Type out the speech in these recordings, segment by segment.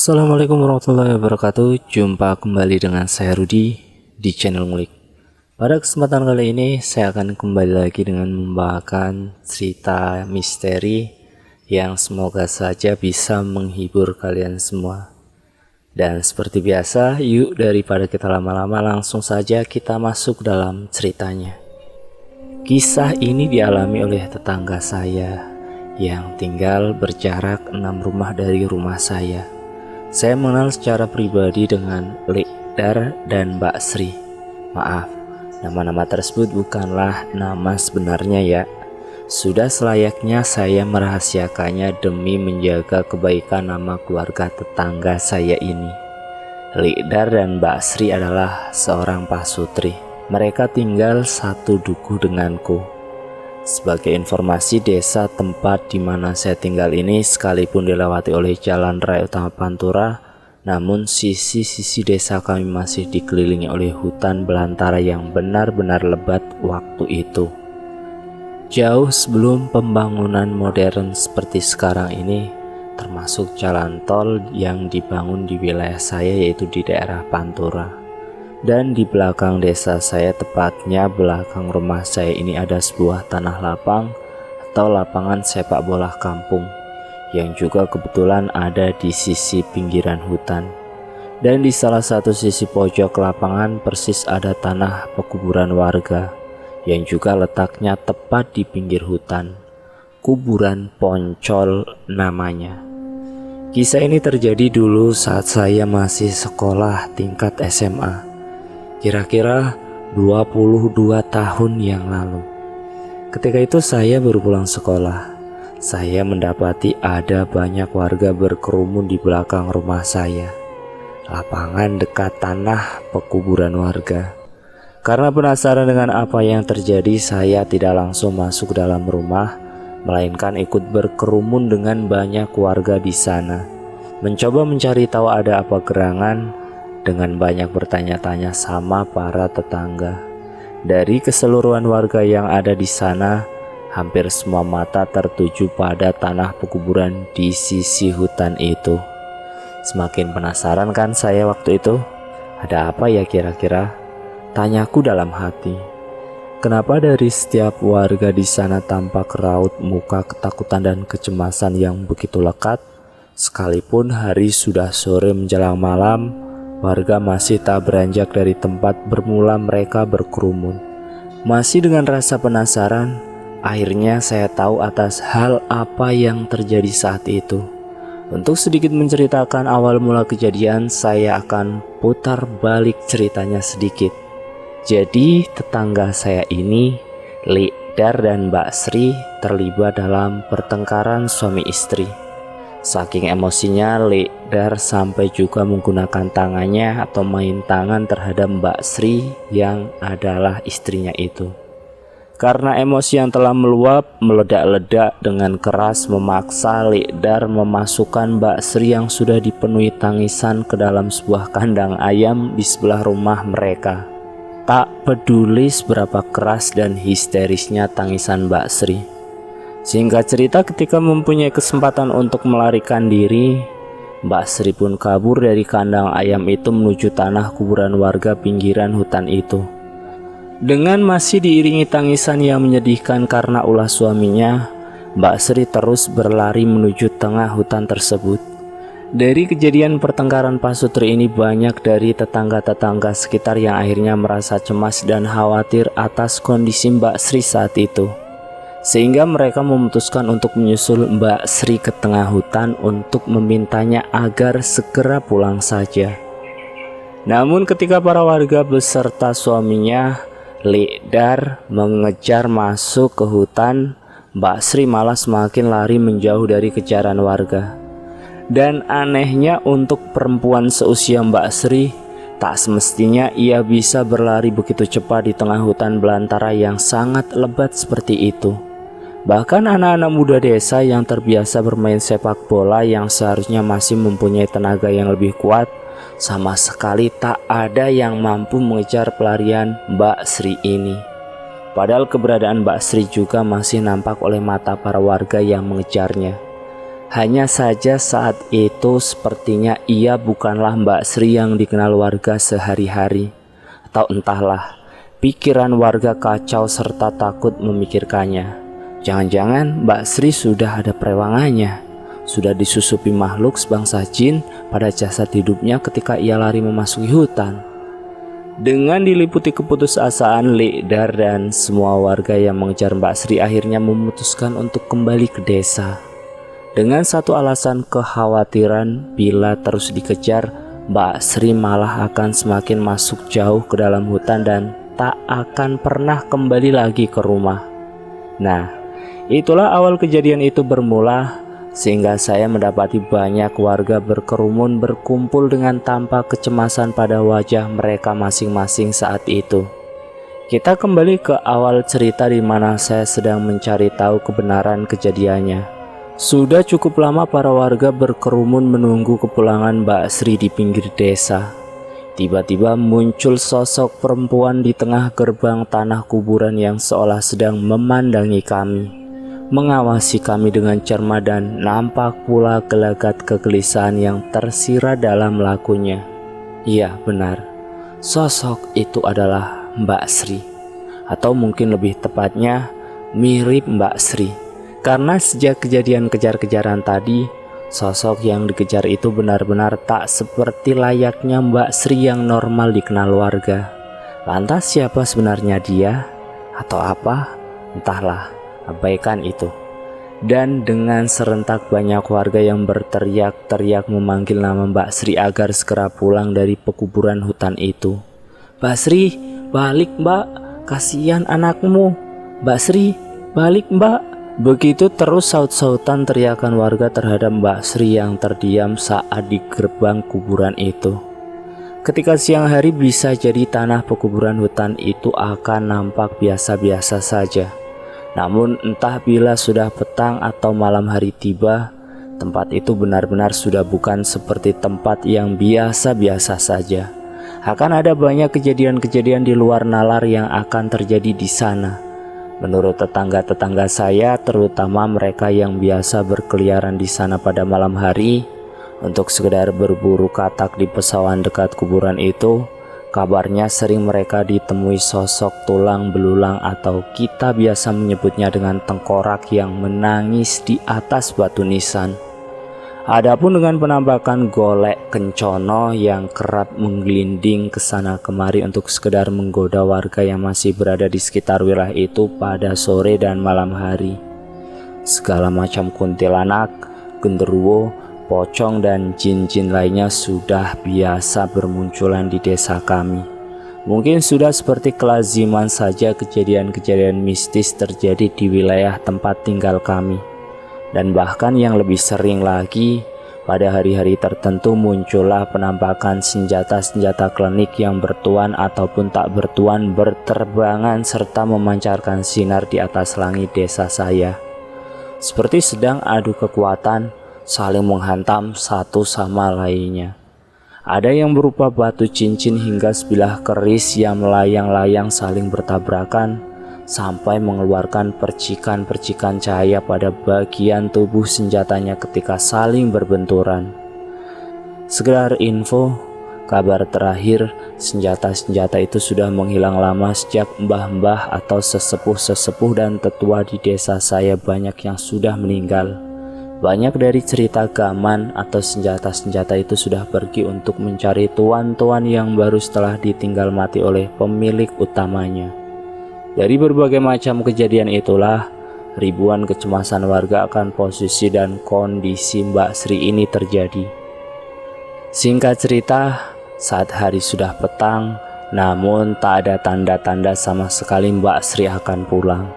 Assalamualaikum warahmatullahi wabarakatuh. Jumpa kembali dengan saya Rudi di channel Ngulik. Pada kesempatan kali ini saya akan kembali lagi dengan membawakan cerita misteri yang semoga saja bisa menghibur kalian semua. Dan seperti biasa, yuk daripada kita lama-lama langsung saja kita masuk dalam ceritanya. Kisah ini dialami oleh tetangga saya yang tinggal berjarak 6 rumah dari rumah saya. Saya mengenal secara pribadi dengan Lekdar dan Mbak Sri. Maaf, nama-nama tersebut bukanlah nama sebenarnya ya. Sudah selayaknya saya merahasiakannya demi menjaga kebaikan nama keluarga tetangga saya ini. Lekdar dan Mbak Sri adalah seorang pasutri. Mereka tinggal satu dukuh denganku. Sebagai informasi, desa tempat di mana saya tinggal ini sekalipun dilewati oleh jalan raya utama Pantura, namun sisi-sisi desa kami masih dikelilingi oleh hutan belantara yang benar-benar lebat waktu itu. Jauh sebelum pembangunan modern seperti sekarang ini, termasuk jalan tol yang dibangun di wilayah saya yaitu di daerah Pantura. Dan di belakang desa saya, tepatnya belakang rumah saya ini, ada sebuah tanah lapang atau lapangan sepak bola kampung yang juga kebetulan ada di sisi pinggiran hutan. Dan di salah satu sisi pojok lapangan persis ada tanah pekuburan warga yang juga letaknya tepat di pinggir hutan. Kuburan Poncol namanya. Kisah ini terjadi dulu saat saya masih sekolah tingkat SMA. Kira-kira 22 tahun yang lalu. Ketika itu saya baru pulang sekolah. Saya mendapati ada banyak warga berkerumun di belakang rumah saya. Lapangan dekat tanah pekuburan warga. Karena penasaran dengan apa yang terjadi, saya tidak langsung masuk dalam rumah, melainkan ikut berkerumun dengan banyak warga di sana. Mencoba mencari tahu ada apa gerangan, dengan banyak bertanya-tanya sama para tetangga. Dari keseluruhan warga yang ada di sana, hampir semua mata tertuju pada tanah pekuburan di sisi hutan itu. Semakin penasaran kan saya waktu itu? Ada apa ya kira-kira? Tanyaku dalam hati. Kenapa dari setiap warga di sana tampak raut muka ketakutan dan kecemasan yang begitu lekat? Sekalipun hari sudah sore menjelang malam, warga masih tak beranjak dari tempat bermula mereka berkerumun. Masih dengan rasa penasaran, akhirnya saya tahu atas hal apa yang terjadi saat itu. Untuk sedikit menceritakan awal mula kejadian, saya akan putar balik ceritanya sedikit. Jadi tetangga saya ini, Lekdar dan Mbak Sri, terlibat dalam pertengkaran suami istri. Saking emosinya, Lekdar sampai juga menggunakan tangannya atau main tangan terhadap Mbak Sri yang adalah istrinya itu. Karena emosi yang telah meluap, meledak-ledak dengan keras memaksa Lekdar memasukkan Mbak Sri yang sudah dipenuhi tangisan ke dalam sebuah kandang ayam di sebelah rumah mereka. Tak peduli seberapa keras dan histerisnya tangisan Mbak Sri. Singkat cerita, ketika mempunyai kesempatan untuk melarikan diri, Mbak Sri pun kabur dari kandang ayam itu menuju tanah kuburan warga pinggiran hutan itu. Dengan masih diiringi tangisan yang menyedihkan karena ulah suaminya, Mbak Sri terus berlari menuju tengah hutan tersebut. Dari kejadian pertengkaran pasutri ini, banyak dari tetangga-tetangga sekitar yang akhirnya merasa cemas dan khawatir atas kondisi Mbak Sri saat itu. Sehingga mereka memutuskan untuk menyusul Mbak Sri ke tengah hutan untuk memintanya agar segera pulang saja. Namun ketika para warga beserta suaminya, Lekdar, mengejar masuk ke hutan, Mbak Sri malah semakin lari menjauh dari kejaran warga. Dan anehnya, untuk perempuan seusia Mbak Sri, tak semestinya ia bisa berlari begitu cepat di tengah hutan belantara yang sangat lebat seperti itu. Bahkan anak-anak muda desa yang terbiasa bermain sepak bola yang seharusnya masih mempunyai tenaga yang lebih kuat, sama sekali tak ada yang mampu mengejar pelarian Mbak Sri ini. Padahal keberadaan Mbak Sri juga masih nampak oleh mata para warga yang mengejarnya. Hanya saja saat itu sepertinya ia bukanlah Mbak Sri yang dikenal warga sehari-hari. Atau entahlah, pikiran warga kacau serta takut memikirkannya. Jangan-jangan Mbak Sri sudah ada perewangannya, sudah disusupi makhluk sebangsa jin pada jasad hidupnya ketika ia lari memasuki hutan. Dengan diliputi keputusasaan, Lekdar dan semua warga yang mengejar Mbak Sri akhirnya memutuskan untuk kembali ke desa. Dengan satu alasan kekhawatiran bila terus dikejar, Mbak Sri malah akan semakin masuk jauh ke dalam hutan dan tak akan pernah kembali lagi ke rumah. Nah, itulah awal kejadian itu bermula, sehingga saya mendapati banyak warga berkerumun berkumpul dengan tampak kecemasan pada wajah mereka masing-masing saat itu. Kita kembali ke awal cerita di mana saya sedang mencari tahu kebenaran kejadiannya. Sudah cukup lama para warga berkerumun menunggu kepulangan Mbak Sri di pinggir desa. Tiba-tiba muncul sosok perempuan di tengah gerbang tanah kuburan yang seolah sedang memandangi kami, mengawasi kami dengan cermat, dan nampak pula gelagat kegelisahan yang tersirat dalam lakunya. Iya benar, sosok itu adalah Mbak Sri, atau mungkin lebih tepatnya mirip Mbak Sri. Karena sejak kejadian kejar-kejaran tadi, sosok yang dikejar itu benar-benar tak seperti layaknya Mbak Sri yang normal dikenal warga. Lantas siapa sebenarnya dia? Atau apa? Entahlah, abaikan itu. Dan dengan serentak banyak warga yang berteriak-teriak memanggil nama Mbak Sri agar segera pulang dari pekuburan hutan itu. "Mbak Sri, balik Mbak, kasihan anakmu. Mbak Sri, balik Mbak." Begitu terus saut-sautan teriakan warga terhadap Mbak Sri yang terdiam saat di gerbang kuburan itu. Ketika siang hari bisa jadi tanah pekuburan hutan itu akan nampak biasa-biasa saja. Namun entah bila sudah petang atau malam hari tiba, tempat itu benar-benar sudah bukan seperti tempat yang biasa-biasa saja. Akan ada banyak kejadian-kejadian di luar nalar yang akan terjadi di sana. Menurut tetangga-tetangga saya, terutama mereka yang biasa berkeliaran di sana pada malam hari untuk sekedar berburu katak di pesawahan dekat kuburan itu, kabarnya sering mereka ditemui sosok tulang belulang atau kita biasa menyebutnya dengan tengkorak yang menangis di atas batu nisan. Adapun dengan penampakan golek kencono yang kerap menggelinding ke sana kemari untuk sekedar menggoda warga yang masih berada di sekitar wilayah itu pada sore dan malam hari. Segala macam kuntilanak, genderuwo, pocong dan jin-jin lainnya sudah biasa bermunculan di desa kami. Mungkin sudah seperti kelaziman saja kejadian-kejadian mistis terjadi di wilayah tempat tinggal kami. Dan bahkan yang lebih sering lagi, pada hari-hari tertentu muncullah penampakan senjata-senjata klinik yang bertuan ataupun tak bertuan berterbangan serta memancarkan sinar di atas langit desa saya. Seperti sedang adu kekuatan, saling menghantam satu sama lainnya. Ada yang berupa batu cincin hingga sebilah keris yang melayang-layang saling bertabrakan, sampai mengeluarkan percikan-percikan cahaya pada bagian tubuh senjatanya ketika saling berbenturan. Sekedar info, kabar terakhir senjata-senjata itu sudah menghilang lama sejak mbah-mbah atau sesepuh-sesepuh dan tetua di desa saya banyak yang sudah meninggal. Banyak dari cerita gaman atau senjata-senjata itu sudah pergi untuk mencari tuan-tuan yang baru setelah ditinggal mati oleh pemilik utamanya. Dari berbagai macam kejadian itulah, ribuan kecemasan warga akan posisi dan kondisi Mbak Sri ini terjadi. Singkat cerita, saat hari sudah petang, namun tak ada tanda-tanda sama sekali Mbak Sri akan pulang.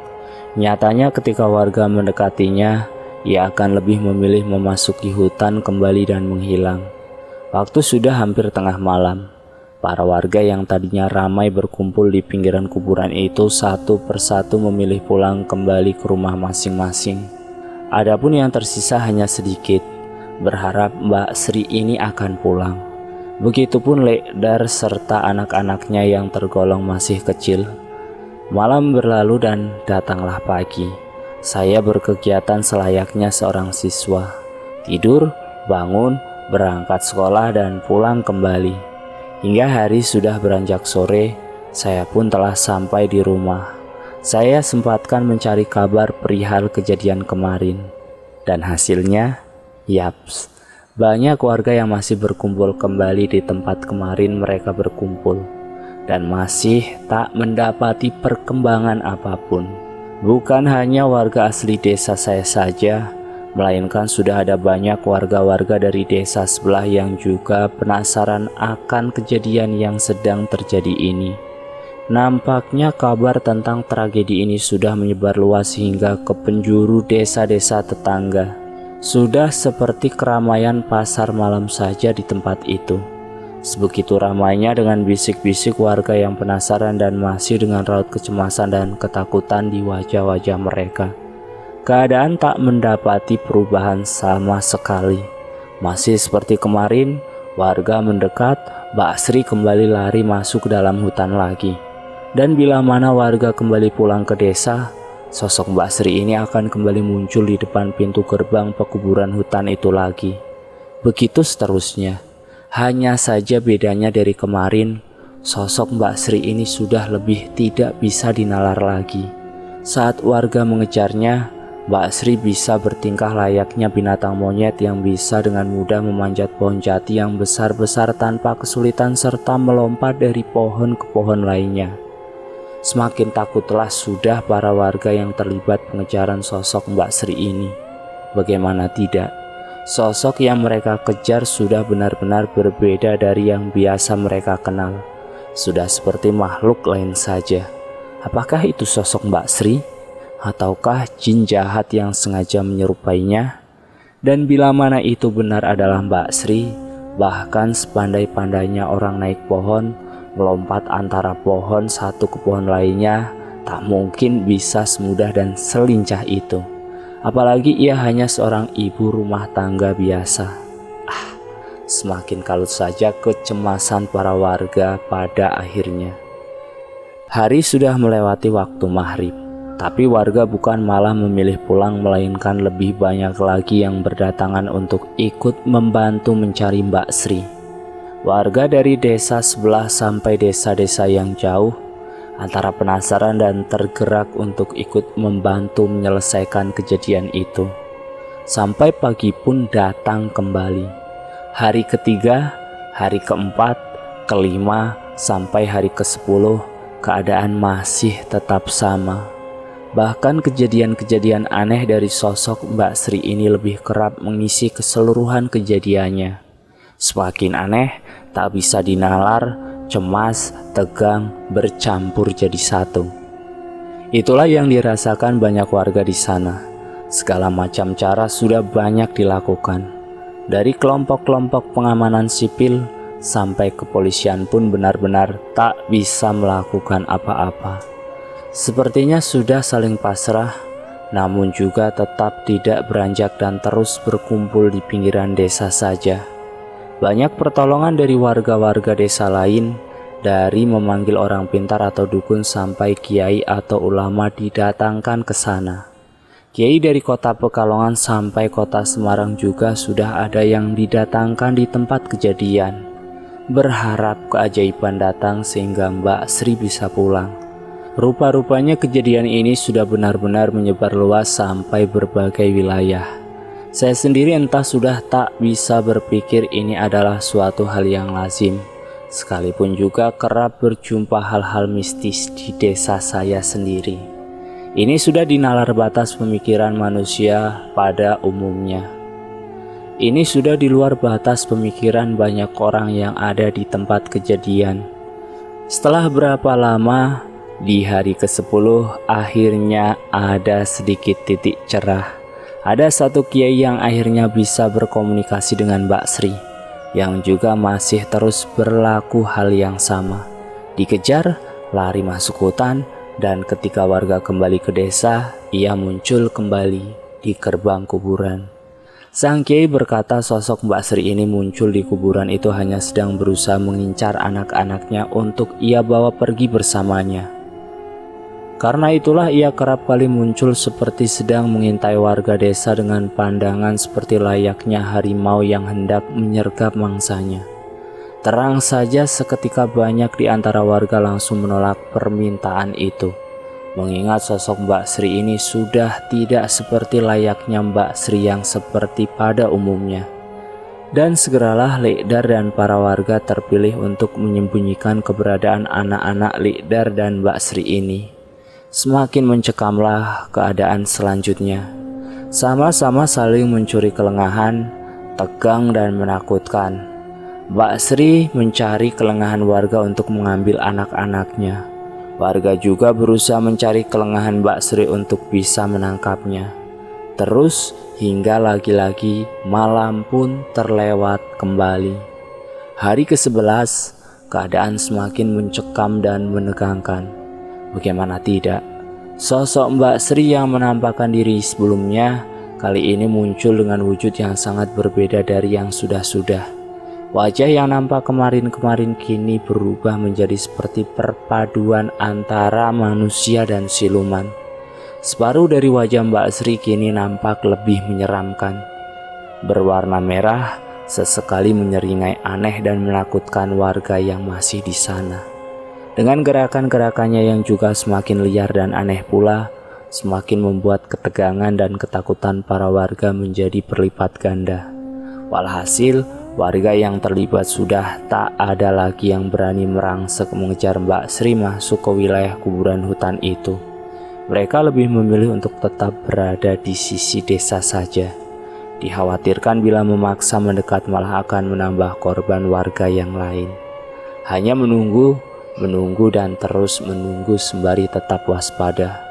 Nyatanya ketika warga mendekatinya, ia akan lebih memilih memasuki hutan kembali dan menghilang. Waktu sudah hampir tengah malam. Para warga yang tadinya ramai berkumpul di pinggiran kuburan itu satu persatu memilih pulang kembali ke rumah masing-masing. Adapun yang tersisa hanya sedikit, berharap Mbak Sri ini akan pulang. Begitupun Lekdar serta anak-anaknya yang tergolong masih kecil. Malam berlalu dan datanglah pagi. Saya berkegiatan selayaknya seorang siswa. Tidur, bangun, berangkat sekolah dan pulang kembali. Hingga hari sudah beranjak sore, saya pun telah sampai di rumah. Saya sempatkan mencari kabar perihal kejadian kemarin. Dan hasilnya, yaps, banyak warga yang masih berkumpul kembali di tempat kemarin mereka berkumpul. Dan masih tak mendapati perkembangan apapun. Bukan hanya warga asli desa saya saja, melainkan sudah ada banyak warga-warga dari desa sebelah yang juga penasaran akan kejadian yang sedang terjadi ini. Nampaknya kabar tentang tragedi ini sudah menyebar luas hingga ke penjuru desa-desa tetangga. Sudah seperti keramaian pasar malam saja di tempat itu. Sebegitu ramainya dengan bisik-bisik warga yang penasaran dan masih dengan raut kecemasan dan ketakutan di wajah-wajah mereka. Keadaan tak mendapati perubahan sama sekali. Masih seperti kemarin, warga mendekat, Mbak Sri kembali lari masuk ke dalam hutan lagi. Dan bila mana warga kembali pulang ke desa, sosok Mbak Sri ini akan kembali muncul di depan pintu gerbang pekuburan hutan itu lagi. Begitu seterusnya. Hanya saja bedanya dari kemarin, sosok Mbak Sri ini sudah lebih tidak bisa dinalar lagi. Saat warga mengejarnya, Mbak Sri bisa bertingkah layaknya binatang monyet yang bisa dengan mudah memanjat pohon jati yang besar-besar tanpa kesulitan serta melompat dari pohon ke pohon lainnya. Semakin takutlah sudah para warga yang terlibat pengejaran sosok Mbak Sri ini. Bagaimana tidak? Sosok yang mereka kejar sudah benar-benar berbeda dari yang biasa mereka kenal. Sudah seperti makhluk lain saja. Apakah itu sosok Mbak Sri? Ataukah jin jahat yang sengaja menyerupainya? Dan bila mana itu benar adalah Mbak Sri, bahkan sepandai-pandainya orang naik pohon, melompat antara pohon satu ke pohon lainnya, tak mungkin bisa semudah dan selincah itu. Apalagi ia hanya seorang ibu rumah tangga biasa. Semakin kalut saja kecemasan para warga pada akhirnya. Hari sudah melewati waktu maghrib, tapi warga bukan malah memilih pulang, melainkan lebih banyak lagi yang berdatangan untuk ikut membantu mencari Mbak Sri. Warga dari desa sebelah sampai desa-desa yang jauh, antara penasaran dan tergerak untuk ikut membantu menyelesaikan kejadian itu. Sampai pagi pun datang kembali. Hari ketiga, hari keempat, kelima, sampai hari ke-10, keadaan masih tetap sama. Bahkan kejadian-kejadian aneh dari sosok Mbak Sri ini lebih kerap mengisi keseluruhan kejadiannya. Semakin aneh, tak bisa dinalar, cemas, tegang, bercampur jadi satu. Itulah yang dirasakan banyak warga di sana. Segala macam cara sudah banyak dilakukan. Dari kelompok-kelompok pengamanan sipil sampai kepolisian pun benar-benar tak bisa melakukan apa-apa. Sepertinya sudah saling pasrah, namun juga tetap tidak beranjak dan terus berkumpul di pinggiran desa saja. Banyak pertolongan dari warga-warga desa lain, dari memanggil orang pintar atau dukun sampai kiai atau ulama didatangkan ke sana. Kiai dari kota Pekalongan sampai kota Semarang juga sudah ada yang didatangkan di tempat kejadian, berharap keajaiban datang sehingga Mbak Sri bisa pulang. Rupa-rupanya kejadian ini sudah benar-benar menyebar luas sampai berbagai wilayah. Saya sendiri entah sudah tak bisa berpikir ini adalah suatu hal yang lazim. Sekalipun juga kerap berjumpa hal-hal mistis di desa saya sendiri. Ini sudah di nalar batas pemikiran manusia pada umumnya. Ini sudah di luar batas pemikiran banyak orang yang ada di tempat kejadian. Setelah berapa lama, di hari ke-10 akhirnya ada sedikit titik cerah. Ada satu kiai yang akhirnya bisa berkomunikasi dengan Mbak Sri, yang juga masih terus berlaku hal yang sama. Dikejar, lari masuk hutan, dan ketika warga kembali ke desa, ia muncul kembali di gerbang kuburan. Sang kiai berkata sosok Mbak Sri ini muncul di kuburan itu hanya sedang berusaha mengincar anak-anaknya untuk ia bawa pergi bersamanya. Karena itulah ia kerap kali muncul seperti sedang mengintai warga desa dengan pandangan seperti layaknya harimau yang hendak menyergap mangsanya. Terang saja seketika banyak di antara warga langsung menolak permintaan itu, mengingat sosok Mbak Sri ini sudah tidak seperti layaknya Mbak Sri yang seperti pada umumnya. Dan segeralah Likdar dan para warga terpilih untuk menyembunyikan keberadaan anak-anak Likdar dan Mbak Sri ini. Semakin mencekamlah keadaan selanjutnya. Sama-sama saling mencuri kelengahan, tegang dan menakutkan. Mbak Sri mencari kelengahan warga untuk mengambil anak-anaknya. Warga juga berusaha mencari kelengahan Mbak Sri untuk bisa menangkapnya. Terus hingga lagi-lagi malam pun terlewat kembali. Hari ke-11, keadaan semakin mencekam dan menegangkan. Bagaimana tidak, sosok Mbak Sri yang menampakkan diri sebelumnya kali ini muncul dengan wujud yang sangat berbeda dari yang sudah-sudah. Wajah yang nampak kemarin-kemarin kini berubah menjadi seperti perpaduan antara manusia dan siluman. Separuh dari wajah Mbak Sri kini nampak lebih menyeramkan. Berwarna merah, sesekali menyeringai aneh dan menakutkan warga yang masih di sana. Dengan gerakan-gerakannya yang juga semakin liar dan aneh pula, semakin membuat ketegangan dan ketakutan para warga menjadi berlipat ganda. Walhasil, warga yang terlibat sudah tak ada lagi yang berani merangsek mengejar Mbak Sri masuk ke wilayah kuburan hutan itu. Mereka lebih memilih untuk tetap berada di sisi desa saja. Dikhawatirkan bila memaksa mendekat malah akan menambah korban warga yang lain. Hanya menunggu dan terus menunggu sembari tetap waspada.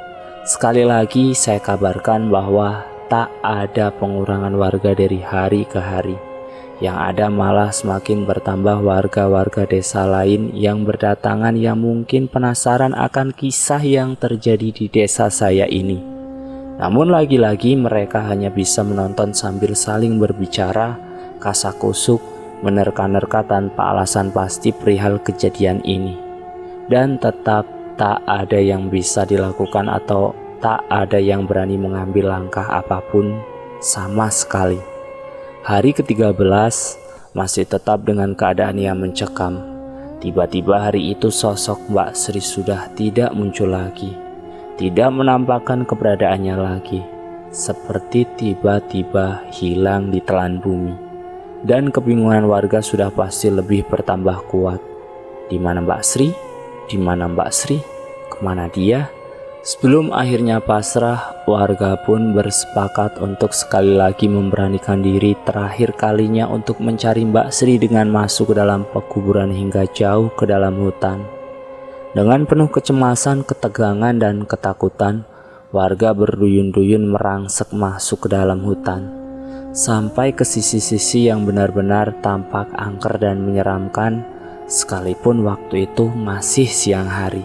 Sekali lagi saya kabarkan bahwa tak ada pengurangan warga dari hari ke hari. Yang ada malah semakin bertambah warga-warga desa lain yang berdatangan yang mungkin penasaran akan kisah yang terjadi di desa saya ini. Namun lagi-lagi mereka hanya bisa menonton sambil saling berbicara, kasakusuk, menerka-nerka tanpa alasan pasti perihal kejadian ini. Dan tetap tak ada yang bisa dilakukan atau tak ada yang berani mengambil langkah apapun sama sekali. Hari ke-13 masih tetap dengan keadaan yang mencekam. Tiba-tiba hari itu sosok Mbak Sri sudah tidak muncul lagi. Tidak menampakkan keberadaannya lagi. Seperti tiba-tiba hilang di telan bumi. Dan kebingungan warga sudah pasti lebih bertambah kuat. Di mana Mbak Sri? Di mana Mbak Sri? Kemana dia? Sebelum akhirnya pasrah, warga pun bersepakat untuk sekali lagi memberanikan diri terakhir kalinya untuk mencari Mbak Sri dengan masuk ke dalam pekuburan hingga jauh ke dalam hutan. Dengan penuh kecemasan, ketegangan, dan ketakutan, warga berduyun-duyun merangsek masuk ke dalam hutan. Sampai ke sisi-sisi yang benar-benar tampak angker dan menyeramkan, sekalipun waktu itu masih siang hari.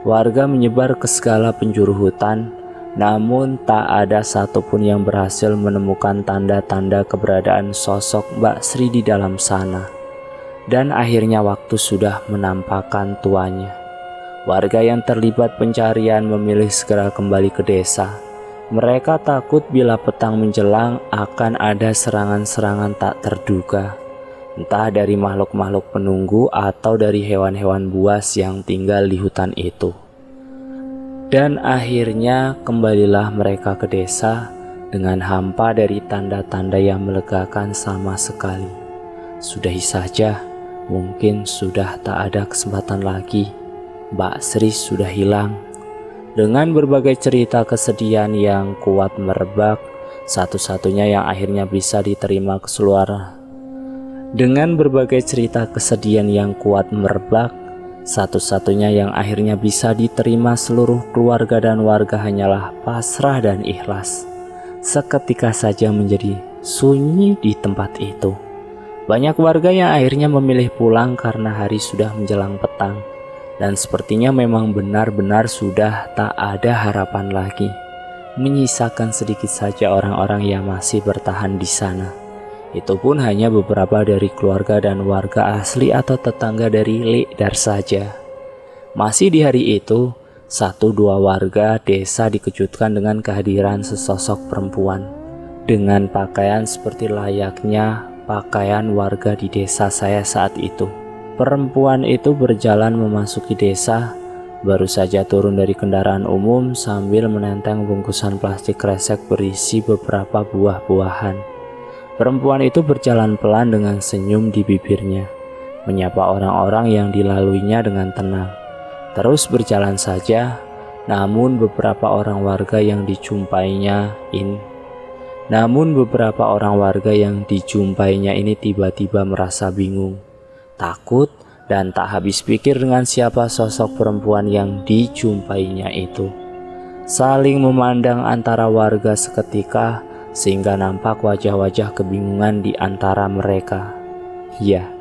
Warga menyebar ke segala penjuru hutan, namun tak ada satupun yang berhasil menemukan tanda-tanda keberadaan sosok Mbak Sri di dalam sana. Dan akhirnya waktu sudah menampakkan tuanya. Warga yang terlibat pencarian memilih segera kembali ke desa. Mereka takut bila petang menjelang akan ada serangan-serangan tak terduga. Entah dari makhluk-makhluk penunggu atau dari hewan-hewan buas yang tinggal di hutan itu. Dan akhirnya kembalilah mereka ke desa dengan hampa dari tanda-tanda yang melegakan sama sekali. Sudahi saja, mungkin sudah tak ada kesempatan lagi. Mbak Sri sudah hilang. Dengan berbagai cerita kesedihan yang kuat merebak, satu-satunya yang akhirnya bisa diterima keseluruhan. Dengan berbagai cerita kesedihan yang kuat merebak, satu-satunya yang akhirnya bisa diterima seluruh keluarga dan warga hanyalah pasrah dan ikhlas. Seketika saja menjadi sunyi di tempat itu. Banyak warga yang akhirnya memilih pulang karena hari sudah menjelang petang. Dan sepertinya memang benar-benar sudah tak ada harapan lagi. Menyisakan sedikit saja orang-orang yang masih bertahan di sana. Itu pun hanya beberapa dari keluarga dan warga asli atau tetangga dari Likdar saja. Masih di hari itu, 1-2 warga desa dikejutkan dengan kehadiran sesosok perempuan dengan pakaian seperti layaknya pakaian warga di desa saya saat itu. Perempuan itu berjalan memasuki desa, baru saja turun dari kendaraan umum sambil menenteng bungkusan plastik kresek berisi beberapa buah-buahan. Perempuan itu berjalan pelan dengan senyum di bibirnya, menyapa orang-orang yang dilaluinya dengan tenang. Terus berjalan saja, namun beberapa orang warga yang dijumpainya ini tiba-tiba merasa bingung, takut, dan tak habis pikir dengan siapa sosok perempuan yang dijumpainya itu. Saling memandang antara warga seketika sehingga nampak wajah-wajah kebingungan di antara mereka. Ya,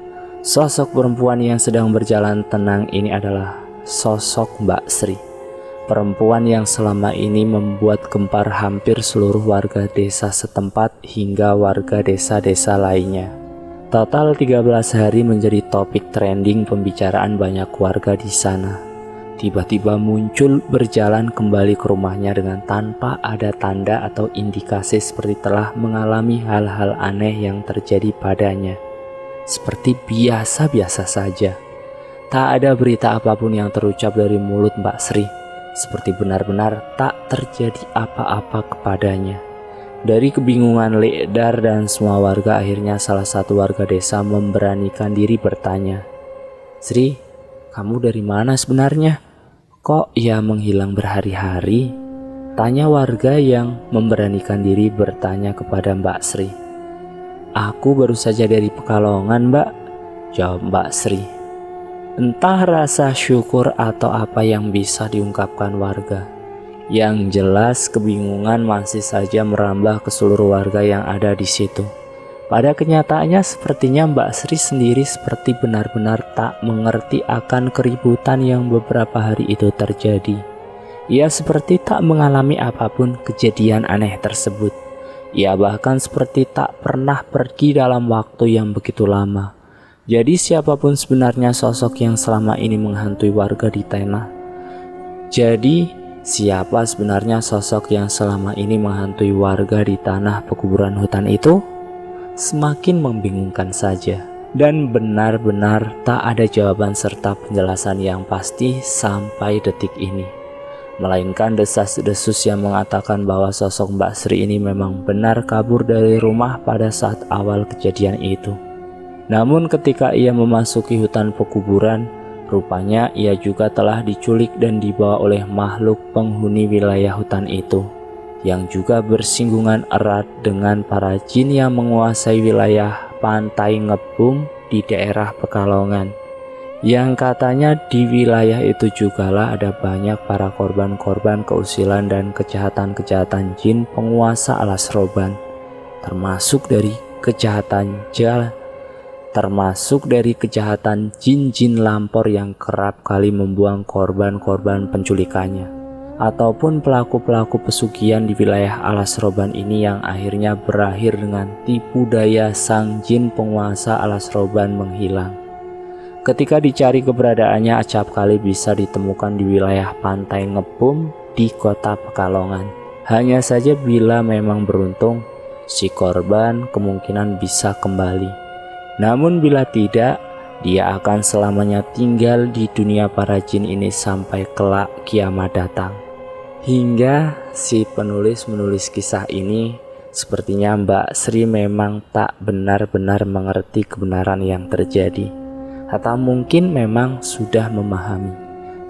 sosok perempuan yang sedang berjalan tenang ini adalah sosok Mbak Sri. Perempuan yang selama ini membuat gempar hampir seluruh warga desa setempat hingga warga desa-desa lainnya. Total 13 hari menjadi topik trending pembicaraan banyak warga di sana. Tiba-tiba muncul berjalan kembali ke rumahnya dengan tanpa ada tanda atau indikasi seperti telah mengalami hal-hal aneh yang terjadi padanya. Seperti biasa-biasa saja. Tak ada berita apapun yang terucap dari mulut Mbak Sri. Seperti benar-benar tak terjadi apa-apa kepadanya. Dari kebingungan Lekdar dan semua warga, akhirnya salah satu warga desa memberanikan diri bertanya, "Sri, kamu dari mana sebenarnya? Kok ia menghilang berhari-hari?" Tanya warga yang memberanikan diri bertanya kepada Mbak Sri. "Aku baru saja dari Pekalongan, Mbak," jawab Mbak Sri. Entah rasa syukur atau apa yang bisa diungkapkan warga. Yang jelas kebingungan masih saja merambah ke seluruh warga yang ada di situ. Pada kenyataannya sepertinya Mbak Sri sendiri seperti benar-benar tak mengerti akan keributan yang beberapa hari itu terjadi. Ia seperti tak mengalami apapun kejadian aneh tersebut. Ia bahkan seperti tak pernah pergi dalam waktu yang begitu lama. Jadi siapapun sebenarnya sosok yang selama ini menghantui warga di tanah? Siapa sebenarnya sosok yang selama ini menghantui warga di tanah pekuburan hutan itu? Semakin membingungkan saja. Dan benar-benar tak ada jawaban serta penjelasan yang pasti sampai detik ini. Melainkan desas-desus yang mengatakan bahwa sosok Mbak Sri ini memang benar kabur dari rumah pada saat awal kejadian itu. Namun ketika ia memasuki hutan pekuburan, rupanya ia juga telah diculik dan dibawa oleh makhluk penghuni wilayah hutan itu, yang juga bersinggungan erat dengan para jin yang menguasai wilayah pantai Ngebum di daerah Pekalongan. Yang katanya di wilayah itu jugalah ada banyak para korban-korban keusilan dan kejahatan-kejahatan jin penguasa alas roban, termasuk dari kejahatan jin-jin lampor yang kerap kali membuang korban-korban penculikannya, ataupun pelaku-pelaku pesugihan di wilayah alas roban ini yang akhirnya berakhir dengan tipu daya sang jin penguasa alas roban menghilang. Ketika dicari keberadaannya acap kali bisa ditemukan di wilayah pantai Ngebum di kota Pekalongan. Hanya saja bila memang beruntung, si korban kemungkinan bisa kembali. Namun bila tidak, dia akan selamanya tinggal di dunia para jin ini sampai kelak kiamat datang. Hingga si penulis menulis kisah ini, sepertinya Mbak Sri memang tak benar-benar mengerti kebenaran yang terjadi. Atau mungkin memang sudah memahami,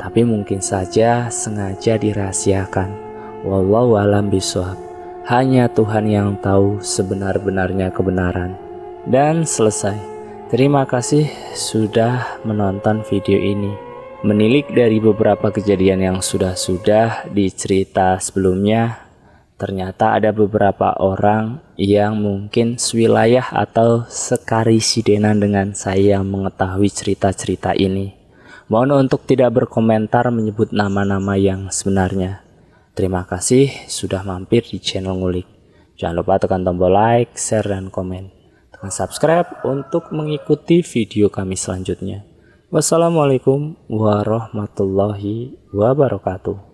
tapi mungkin saja sengaja dirahasiakan. Wallahu a'lam bishawab. Hanya Tuhan yang tahu sebenar-benarnya kebenaran. Dan selesai. Terima kasih sudah menonton video ini. Menilik dari beberapa kejadian yang sudah di cerita sebelumnya, ternyata ada beberapa orang yang mungkin sewilayah atau sekarisidenan dengan saya yang mengetahui cerita-cerita ini. Mohon untuk tidak berkomentar menyebut nama-nama yang sebenarnya. Terima kasih sudah mampir di channel Ngulik. Jangan lupa tekan tombol like, share, dan komen. Tekan subscribe untuk mengikuti video kami selanjutnya. Wassalamualaikum warahmatullahi wabarakatuh.